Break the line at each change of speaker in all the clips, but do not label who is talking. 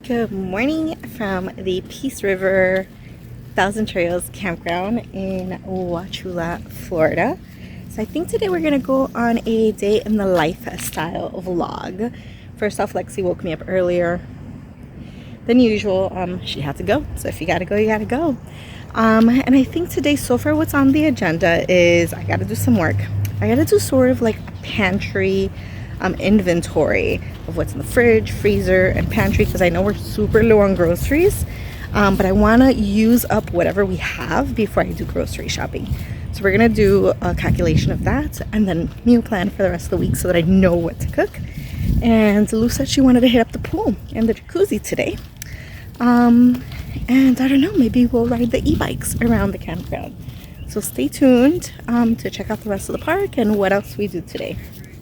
Good morning from the Peace River Thousand Trails Campground in Wauchula, Florida. So I think today we're gonna go on a day in the lifestyle vlog. First off, Lexi woke me up earlier than usual. She had to go, so if you gotta go, you gotta go. And I think today, so far, what's on the agenda is I gotta do some work. I gotta do sort of like a pantry inventory of what's in the fridge, freezer, and pantry, because I know we're super low on groceries, but I want to use up whatever we have before I do grocery shopping. So we're gonna do a calculation of that and then meal plan for the rest of the week so that I know what to cook. And Lou said she wanted to hit up the pool and the jacuzzi today, and I don't know, maybe we'll ride the e-bikes around the campground. So stay tuned to check out the rest of the park and what else we do today.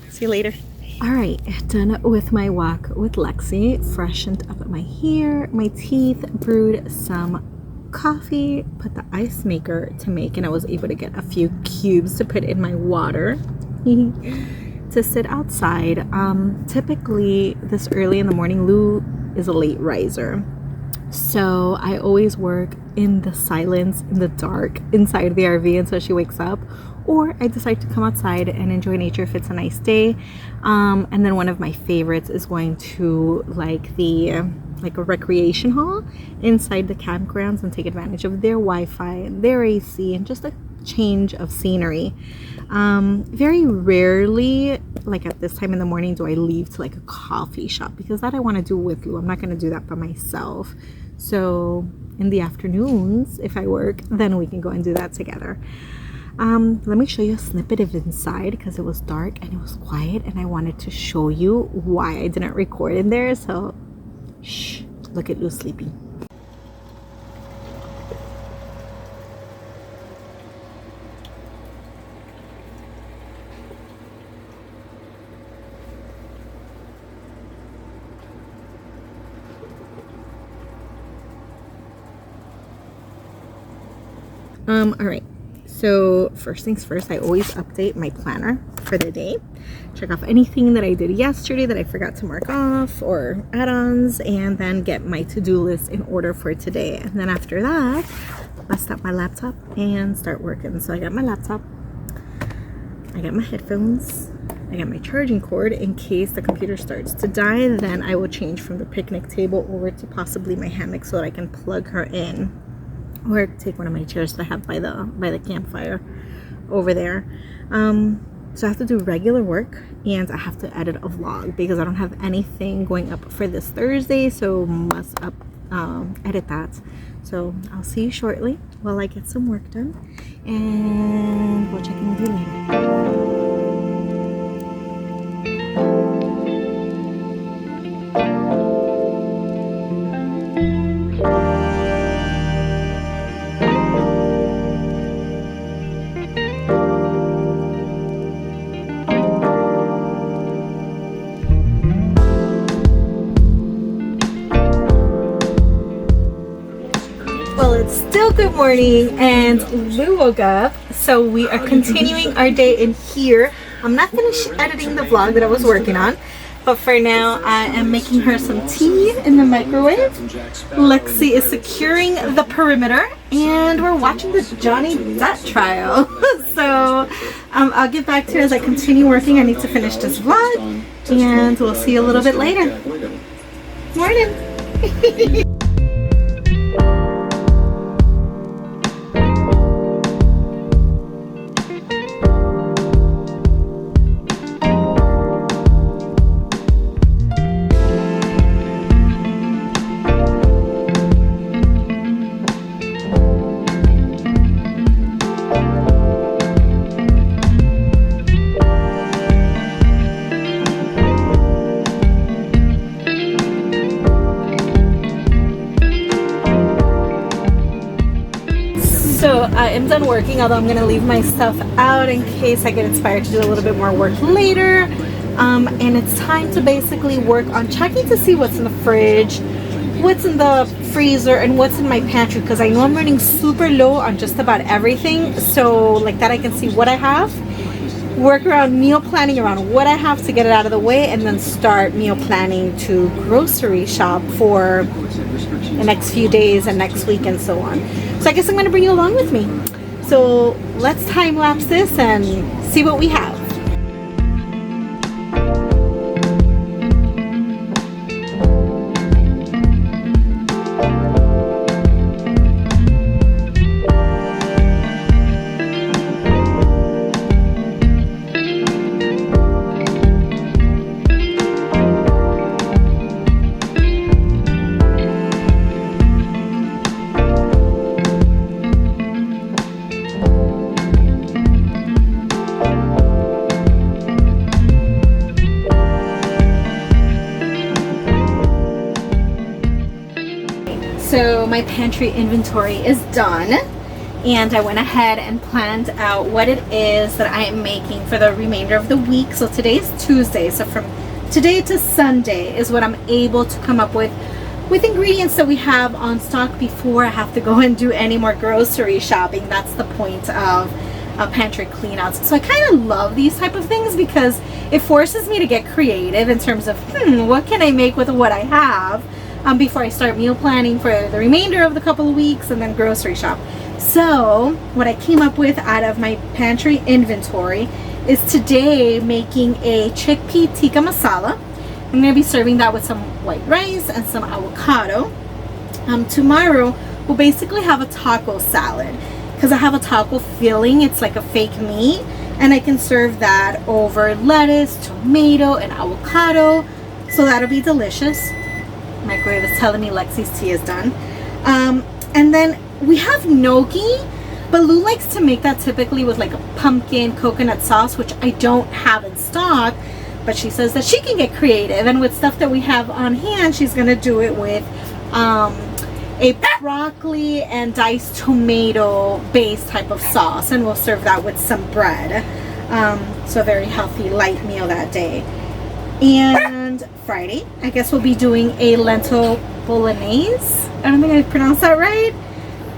See you later. All right, done with my walk with Lexi, freshened up my hair, my teeth, brewed some coffee, put the ice maker to make, and I was able to get a few cubes to put in my water to sit outside. Typically this early in the morning, Lou is a late riser, so I always work in the silence, in the dark, inside the RV until she wakes up, or I decide to come outside and enjoy nature if it's a nice day. And then one of my favorites is going to like a recreation hall inside the campgrounds and take advantage of their Wi-Fi, their AC, and just a change of scenery. Very rarely, like at this time in the morning, do I leave to like a coffee shop, because that I want to do with Lou. I'm not going to do that by myself. So in the afternoons, if I work, then we can go and do that together. Let me show you a snippet of inside, because it was dark and it was quiet and I wanted to show you why I didn't record in there. So shh, look at Lou sleeping. All right. So first things first, I always update my planner for the day, check off anything that I did yesterday that I forgot to mark off or add-ons, and then get my to-do list in order for today. And then after that, bust up my laptop and start working. So I got my laptop, I got my headphones, I got my charging cord in case the computer starts to die. Then I will change from the picnic table over to possibly my hammock so that I can plug her in, or take one of my chairs that I have by the campfire over there. So I have to do regular work and I have to edit a vlog because I don't have anything going up for this Thursday, so must edit that. So I'll see you shortly while I get some work done, and we'll check in with you later. Still good morning, and Lou woke up, so we are continuing our day in here. I'm not finished editing the vlog that I was working on, but for now I am making her some tea in the microwave. Lexi is securing the perimeter, and we're watching the Johnny Depp trial. So I'll get back to you as I continue working. I need to finish this vlog, and we'll see you a little bit later. Morning. So I am done working, although I'm going to leave my stuff out in case I get inspired to do a little bit more work later. And it's time to basically work on checking to see what's in the fridge, what's in the freezer, and what's in my pantry, because I know I'm running super low on just about everything. So like that I can see what I have work around meal planning around what I have to get it out of the way, and then start meal planning to grocery shop for the next few days and next week and so on. So I guess I'm going to bring you along with me. So let's time lapse this and see what we have. So my pantry inventory is done, and I went ahead and planned out what it is that I am making for the remainder of the week. So today's Tuesday, so from today to Sunday is what I'm able to come up with ingredients that we have on stock before I have to go and do any more grocery shopping. That's the point of pantry cleanouts. So I kind of love these type of things because it forces me to get creative in terms of what can I make with what I have before I start meal planning for the remainder of the couple of weeks and then grocery shop. So what I came up with out of my pantry inventory is today making a chickpea tikka masala. I'm going to be serving that with some white rice and some avocado. Tomorrow we'll basically have a taco salad because I have a taco filling. It's like a fake meat, and I can serve that over lettuce, tomato, and avocado. So that'll be delicious. Microwave is telling me Lexi's tea is done. And then we have gnocchi, but Lou likes to make that typically with like a pumpkin coconut sauce, which I don't have in stock, but she says that she can get creative, and with stuff that we have on hand, she's gonna do it with a broccoli and diced tomato based type of sauce, and we'll serve that with some bread. So a very healthy light meal that day. And Friday, I guess we'll be doing a lentil bolognese. I don't think I pronounced that right.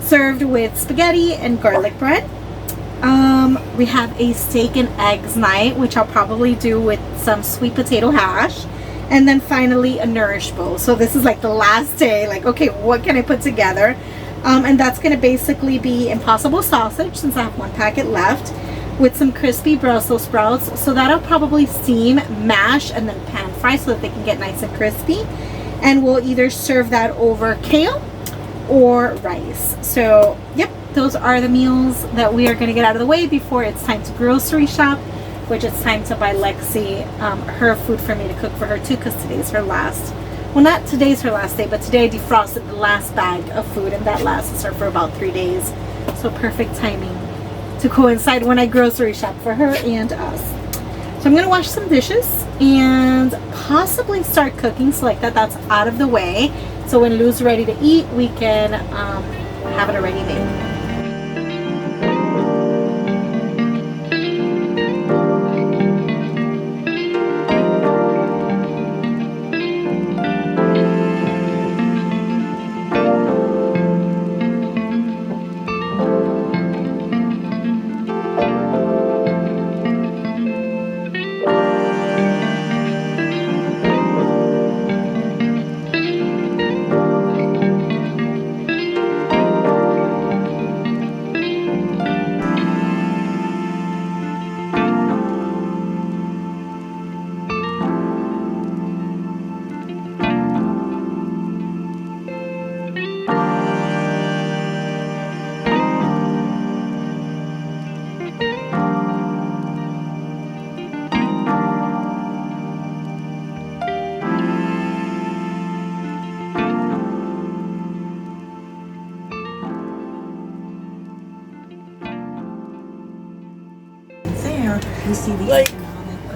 Served with spaghetti and garlic bread. We have a steak and eggs night, which I'll probably do with some sweet potato hash. And then finally a nourish bowl. So this is like the last day, like, okay, what can I put together? And that's going to basically be Impossible sausage, since I have one packet left, with some crispy Brussels sprouts. So that'll probably steam, mash, and then pan fry so that they can get nice and crispy. And we'll either serve that over kale or rice. So yep, those are the meals that we are going to get out of the way before it's time to grocery shop, which it's time to buy Lexi her food for me to cook for her too, because today's her last, well, not today's her last day, but today I defrosted the last bag of food, and that lasts her for about 3 days. So perfect timing to coincide when I grocery shop for her and us. So I'm gonna wash some dishes and possibly start cooking, so like that's out of the way, so when Lou's ready to eat, we can have it already made.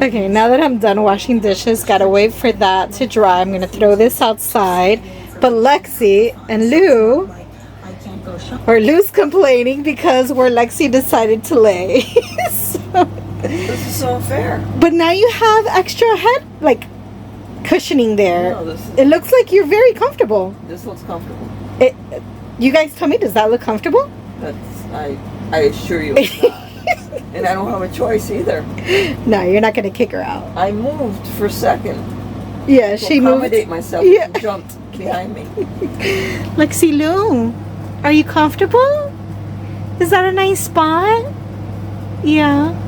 Okay, now that I'm done washing dishes, gotta wait for that to dry. I'm gonna throw this outside. But Lexi and Lou, or Lou's complaining because where Lexi decided to lay. So,
this is so unfair.
But now you have extra head, like, cushioning there.
No,
it looks like you're very comfortable.
This looks comfortable.
You guys tell me, does that look comfortable?
I assure you it's not. And I don't have a choice either.
No, you're not going to kick her out.
I moved for second
Yeah,
to
she moved.
accommodate myself.
Yeah.
She jumped behind me.
Lexi Lou, are you comfortable? Is that a nice spot? Yeah.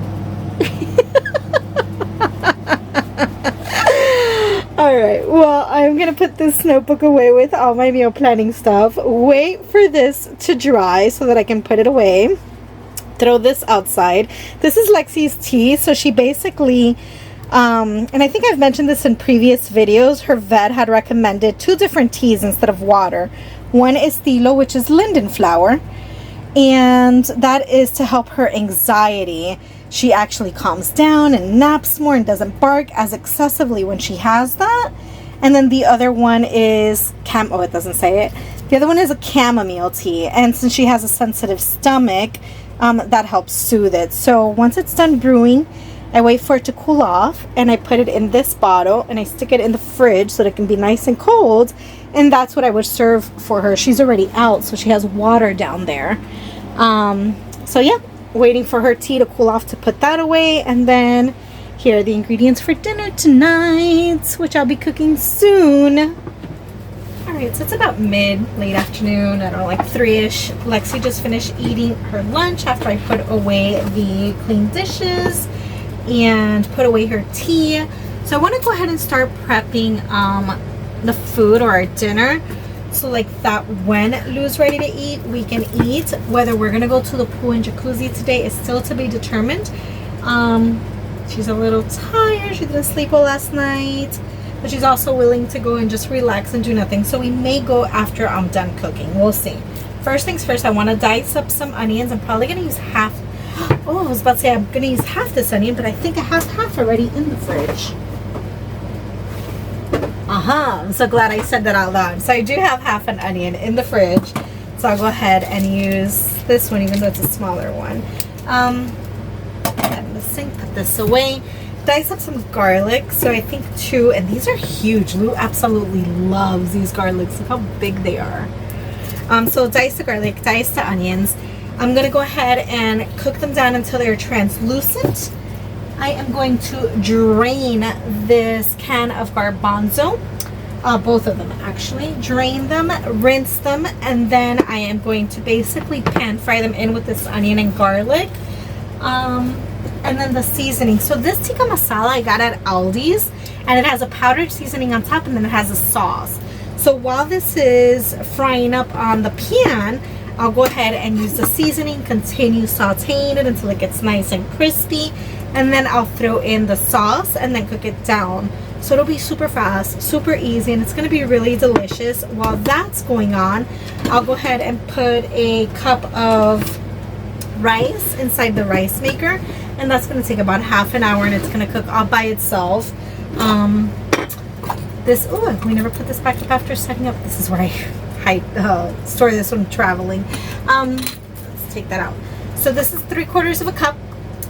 Alright, well, I'm going to put this notebook away with all my meal planning stuff. Wait for this to dry so that I can put it away. Throw this outside. This is Lexi's tea, so she basically, and I think I've mentioned this in previous videos, her vet had recommended 2 different teas instead of water. One is Thilo, which is linden flower, and that is to help her anxiety. She actually calms down and naps more and doesn't bark as excessively when she has that. And then the other one is oh, it doesn't say it. The other one is a chamomile tea, and since she has a sensitive stomach, that helps soothe it. So once it's done brewing, I wait for it to cool off, and I put it in this bottle, and I stick it in the fridge so that it can be nice and cold. And that's what I would serve for her. She's already out, so she has water down there. So yeah, waiting for her tea to cool off to put that away. And then here are the ingredients for dinner tonight, which I'll be cooking soon. Alright, so it's about late afternoon, I don't know, like 3-ish. Lexi just finished eating her lunch after I put away the clean dishes and put away her tea. So I want to go ahead and start prepping the food or our dinner, so like that when Lou's ready to eat, we can eat. Whether we're gonna go to the pool and jacuzzi today is still to be determined. She's a little tired, she didn't sleep well last night, but she's also willing to go and just relax and do nothing. So we may go after I'm done cooking. We'll see. First things first, I want to dice up some onions. I'm probably gonna use half. Oh, I was about to say I'm gonna use half this onion, but I think I have half already in the fridge. I'm so glad I said that out loud. So I do have half an onion in the fridge. So I'll go ahead and use this one, even though it's a smaller one. Put that in the sink, put this away. Dice up some garlic. So I think 2, and these are huge. Lou absolutely loves these garlics. Look how big they are. So dice the garlic, dice the onions. I'm gonna go ahead and cook them down until they're translucent. I am going to drain this can of garbanzo, both of them actually. Drain them, rinse them, and then I am going to basically pan fry them in with this onion and garlic. And then the seasoning. So this tikka masala I got at Aldi's, and it has a powdered seasoning on top, and then it has a sauce. So while this is frying up on the pan, I'll go ahead and use the seasoning, continue sauteing it until it gets nice and crispy, and then I'll throw in the sauce and then cook it down. So it'll be super fast, super easy, and it's going to be really delicious. While that's going on, I'll go ahead and put a cup of rice inside the rice maker, and that's going to take about half an hour, and it's going to cook all by itself. We never put this back up after setting up. This is where I store this when traveling. Let's take that out. So this is 3/4 of a cup.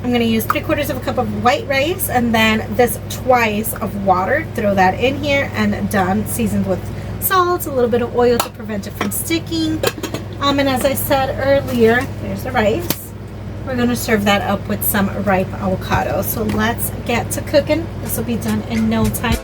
I'm going to use 3/4 of a cup of white rice, and then this twice of water. Throw that in here, and done. Seasoned with salt, a little bit of oil to prevent it from sticking. And as I said earlier, there's the rice. We're going to serve that up with some ripe avocado. So let's get to cooking. This will be done in no time.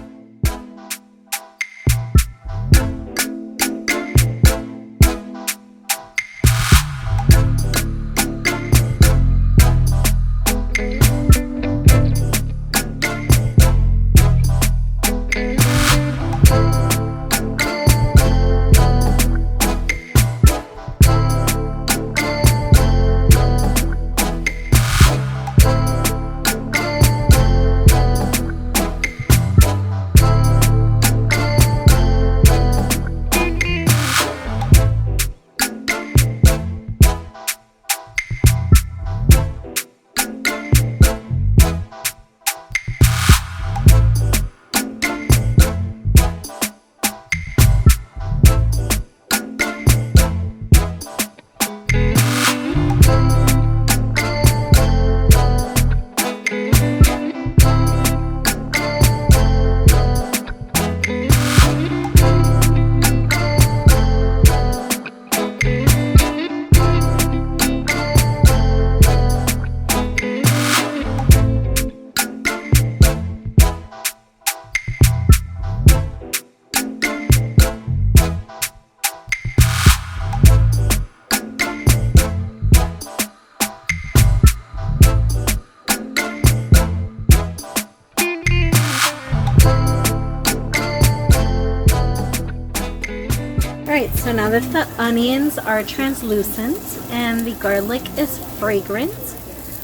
Alright, so now that the onions are translucent and the garlic is fragrant,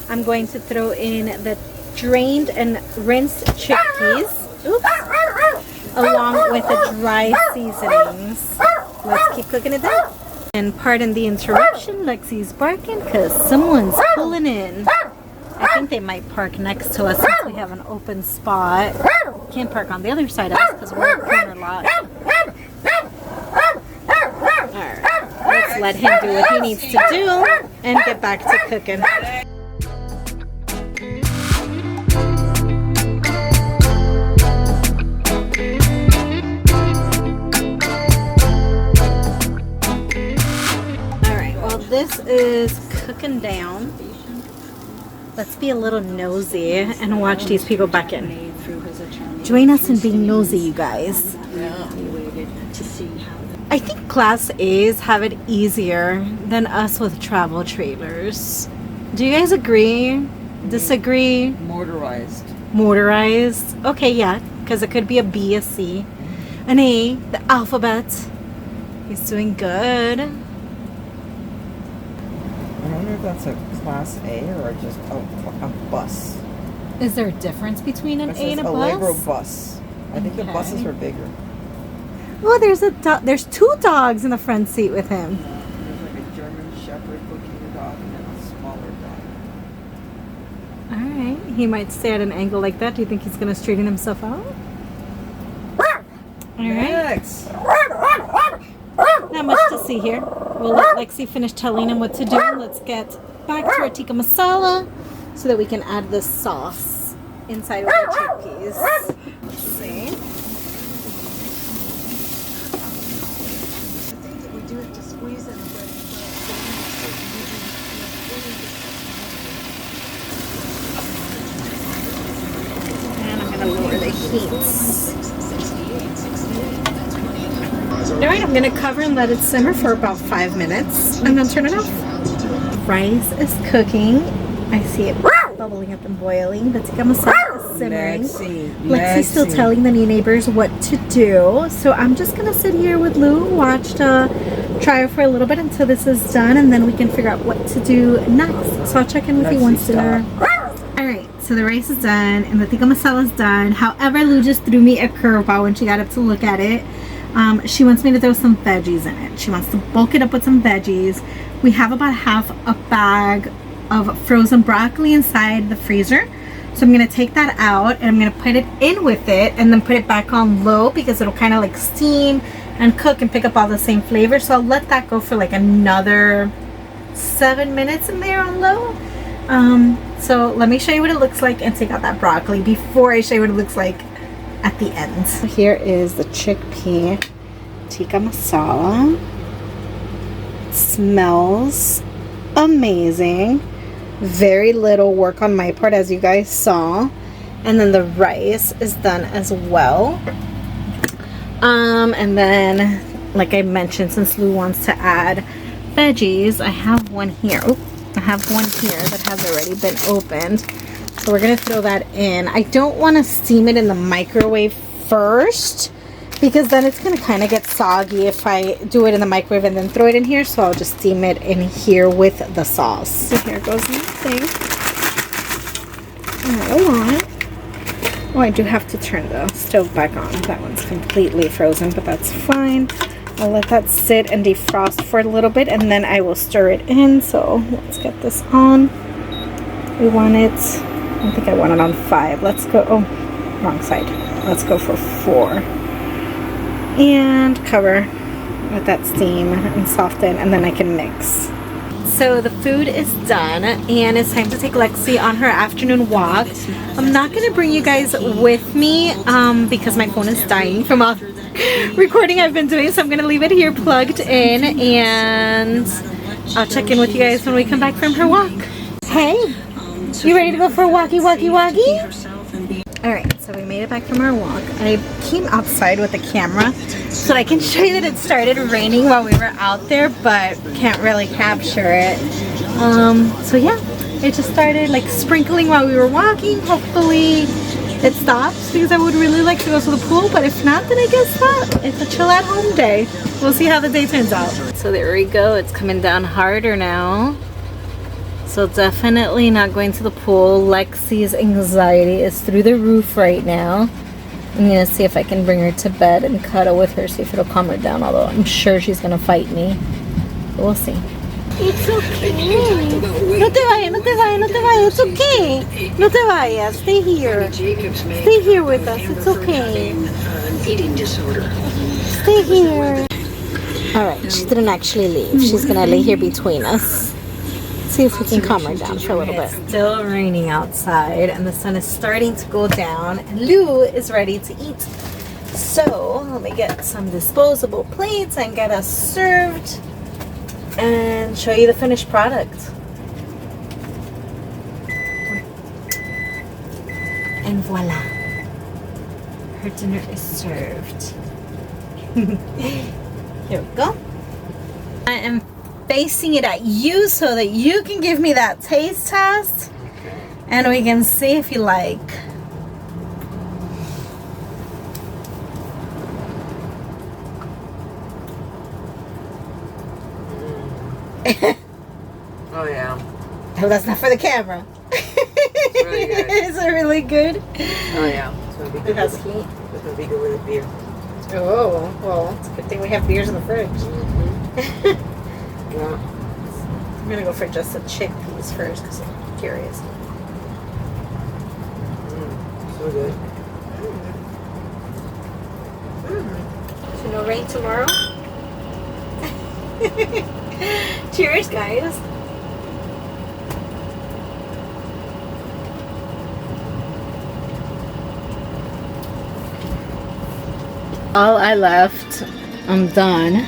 I'm going to throw in the drained and rinsed chickpeas, along with the dry seasonings. Let's keep cooking it down. And pardon the interruption, Lexi's barking because someone's pulling in. I think they might park next to us since we have an open spot. Can't park on the other side of us because we're a corner lot. Alright, let's let him do what he needs to do and get back to cooking. Alright, while this is cooking down, let's be a little nosy and watch these people back in. Join us in being nosy, you guys. I think Class A's have it easier than us with travel trailers. Do you guys agree? Disagree?
Motorized.
Motorized? Okay, yeah, because it could be a B, a C, an A, the alphabet. He's doing good.
I wonder if that's a Class A or just a bus.
Is there a difference between an
It
A and
says
a
Allegro
bus?
bus. I think the buses are bigger.
Oh, there's two dogs in the front seat with him.
There's like a German Shepherd looking dog and then a smaller dog.
Alright, he might stay at an angle like that. Do you think he's going to straighten himself out? Alright.
Next.
Not much to see here. We'll let Lexi finish telling him what to do. Let's get back to our tikka masala so that we can add the sauce inside of our chickpeas. Let's see. And I'm going to lower the heat. Alright, I'm going to cover and let it simmer for about 5 minutes and then turn it off. Rice is cooking. I see it bubbling up and boiling. The tikka masala is simmering. Lexi's still telling the new neighbors what to do. So I'm just going to sit here with Lou, watch the trial for a little bit until this is done, and then we can figure out what to do next. So I'll check in with you once dinner. Alright, so the rice is done and the tikka masala is done. However, Lou just threw me a curveball when she got up to look at it. She wants me to throw some veggies in it. She wants to bulk it up with some veggies. We have about half a bag of frozen broccoli inside the freezer. So I'm going to take that out and I'm going to put it in with it and then put it back on low because it'll kind of like steam and cook and pick up all the same flavor. So I'll let that go for like another 7 minutes in there on low. So let me show you what it looks like and take out that broccoli before I show you what it looks like at the end. So here is the chickpea tikka masala. It smells amazing. Very little work on my part, as you guys saw, and then the rice is done as well. And then, like I mentioned, since Lou wants to add veggies, I have one here. Oh, I have one here that has already been opened. So we're gonna throw that in. I don't want to steam it in the microwave first because then it's gonna kind of get soggy if I do it in the microwave and then throw it in here. So I'll just steam it in here with the sauce. So here goes my thing. Not a lot. Oh, I do have to turn the stove back on. That one's completely frozen, but that's fine. I'll let that sit and defrost for a little bit and then I will stir it in. So let's get this on. We want it, I think I want it on 5. Let's go, oh, wrong side. Let's go for 4. And cover with that steam and soften, and then I can mix. So the food is done and it's time to take Lexi on her afternoon walk. I'm not going to bring you guys with me because my phone is dying from all the recording I've been doing, so I'm going to leave it here plugged in and I'll check in with you guys when we come back from her walk. Hey, you ready to go for a walkie? Alright, so we made it back from our walk. I came outside with the camera so I can show you that it started raining while we were out there, but can't really capture it. So yeah, it just started like sprinkling while we were walking. Hopefully it stops because I would really like to go to the pool, but if not, then I guess not. It's a chill at home day. We'll see how the day turns out. So there we go. It's coming down harder now. So definitely not going to the pool. Lexi's anxiety is through the roof right now. I'm gonna see if I can bring her to bed and cuddle with her, see if it'll calm her down, although I'm sure she's gonna fight me. But we'll see. It's okay. No te vayas, no te vayas, no te vayas. It's okay. No te vayas. Stay here. Stay here with us. It's okay. Stay here. Alright, she didn't actually leave. She's gonna lay here between us. See if we can calm her down for a little bit. It's still raining outside and the sun is starting to go down and Lou is ready to eat. So let me get some disposable plates and get us served and show you the finished product. And voila, her dinner is served. Here we go. I am facing it at you so that you can give me that taste test and we can see if you like.
Oh yeah.
Oh, that's not for the camera.
It's really good.
Is it really good?
Oh yeah. It's gonna be good.
It has heat.
It's gonna be good with a beer.
Oh, well, it's a good thing we have beers in the fridge.
Yeah.
I'm gonna go for just the chickpeas first because I'm curious.
So good.
So no rain tomorrow? Cheers, guys. All I left, I'm done.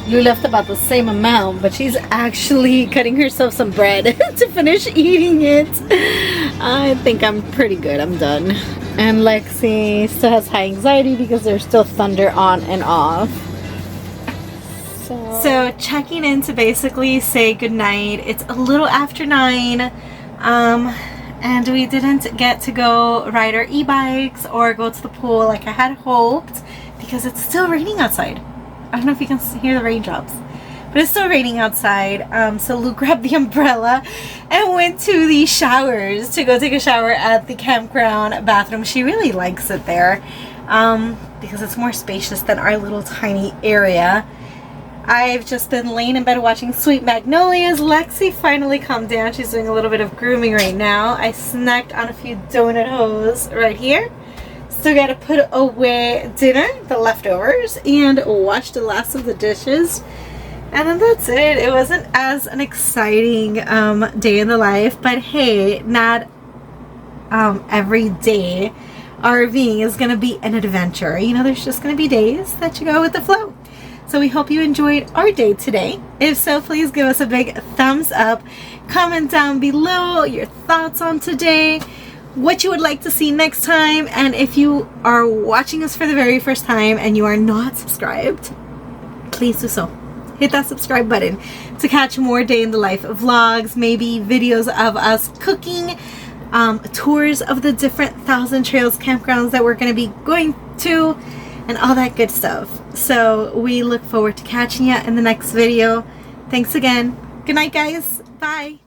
Lou left about the same amount, but she's actually cutting herself some bread to finish eating it. I think I'm pretty good. I'm done. And Lexi still has high anxiety because there's still thunder on and off. So checking in to basically say goodnight. It's a little after 9. And we didn't get to go ride our e-bikes or go to the pool like I had hoped because it's still raining outside. I don't know if you can hear the raindrops, but it's still raining outside. So Lou grabbed the umbrella and went to the showers to go take a shower at the campground bathroom. She really likes it there because it's more spacious than our little tiny area. I've just been laying in bed watching Sweet Magnolias. Lexi finally calmed down. She's doing a little bit of grooming right now. I snacked on a few donut holes right here. Still got to put away dinner, the leftovers, and wash the last of the dishes. And then that's it. It wasn't as an exciting day in the life, but hey, not every day RVing is going to be an adventure. You know, there's just going to be days that you go with the flow. So we hope you enjoyed our day today. If so, please give us a big thumbs up. Comment down below your thoughts on today, what you would like to see next time, and if you are watching us for the very first time and you are not subscribed, please do so. Hit that subscribe button to catch more day in the life vlogs, maybe videos of us cooking, tours of the different Thousand Trails campgrounds that we're going to be going to, and all that good stuff. So we look forward to catching you in the next video. Thanks again. Good night, guys. Bye.